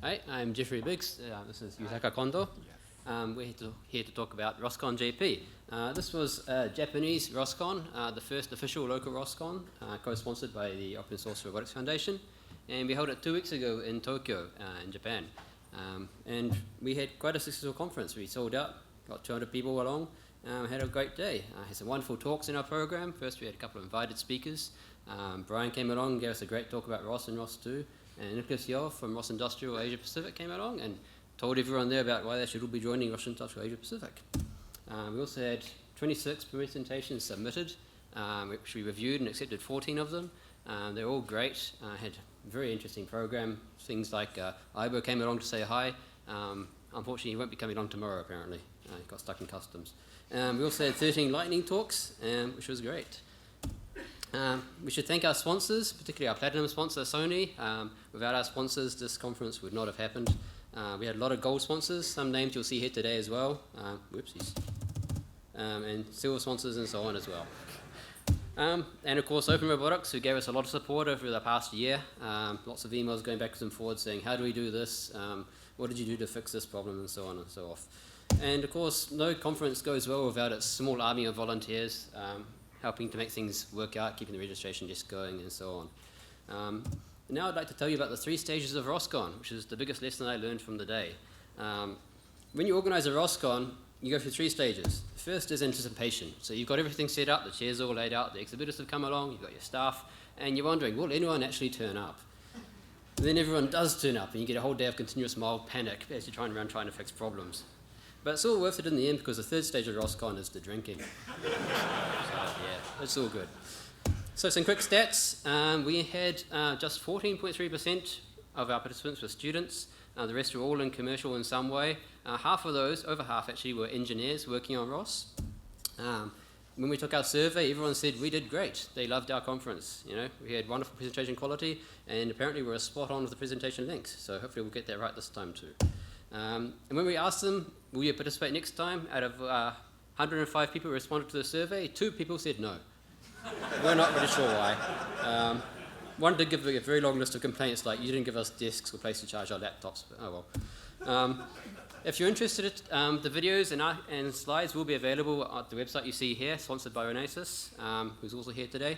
Hi, I'm Jeffrey Biggs. This is Yutaka Kondo. We're here to talk about ROSCon JP. This was a Japanese ROSCon, the first official local ROSCon, co-sponsored by the Open Source Robotics Foundation. And we held it 2 weeks ago in Tokyo, in Japan. And we had quite a successful conference. We sold out, got 200 people along, had a great day. Had some wonderful talks in our program. First, we had a couple of invited speakers. Brian came along and gave us a great talk about ROS and ROS2. And Nicholas Yeo from ROS Industrial Asia Pacific came along and told everyone there about why they should all be joining ROS Industrial Asia Pacific. We also had 26 presentations submitted, which we reviewed and accepted 14 of them. They're all great. Had a very interesting program. Things like Ibo came along to say hi. Unfortunately, he won't be coming along tomorrow, apparently. He got stuck in customs. We also had 13 lightning talks, which was great. We should thank our sponsors, particularly our platinum sponsor, Sony. Without our sponsors, this conference would not have happened. We had a lot of gold sponsors, some names you'll see here today as well. Whoopsies. And silver sponsors and so on as well. And of course, Open Robotics, who gave us a lot of support over the past year. Lots of emails going backwards and forwards saying, how do we do this? What did you do to fix this problem? And so on and so forth. And of course, no conference goes well without its small army of volunteers. Helping to make things work out, keeping the registration desk going, and so on. Now I'd like to tell you about the 3 stages of ROSCon, which is the biggest lesson I learned from the day. When you organize a ROSCon, you go through 3 stages. First is anticipation. So you've got everything set up, the chairs all laid out, the exhibitors have come along, you've got your staff, and you're wondering, will anyone actually turn up? And then everyone does turn up, and you get a whole day of continuous mild panic as you're trying to fix problems. But it's all worth it in the end because the 3rd stage of ROSCon is the drinking. So, yeah, it's all good. So some quick stats. We had just 14.3% of our participants were students. The rest were all in commercial in some way. Half of those, over half actually, were engineers working on ROS. When we took our survey, everyone said we did great. They loved our conference. You know, we had wonderful presentation quality, and apparently we were spot on with the presentation links. So hopefully we'll get that right this time too. And when we asked them, will you participate next time, out of 105 people who responded to the survey, 2 people said no. We're not really sure why. One did give a very long list of complaints, like you didn't give us desks or place to charge our laptops, but oh well. If you're interested, the videos and slides will be available at the website you see here, sponsored by Renesas, who's also here today.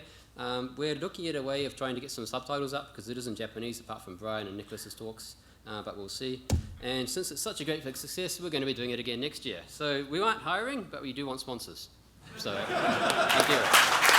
We're looking at a way of trying to get some subtitles up, because it is in Japanese, apart from Brian and Nicholas's talks. But we'll see. And since it's such a great success, we're going to be doing it again next year. So we aren't hiring, but we do want sponsors. So thank you.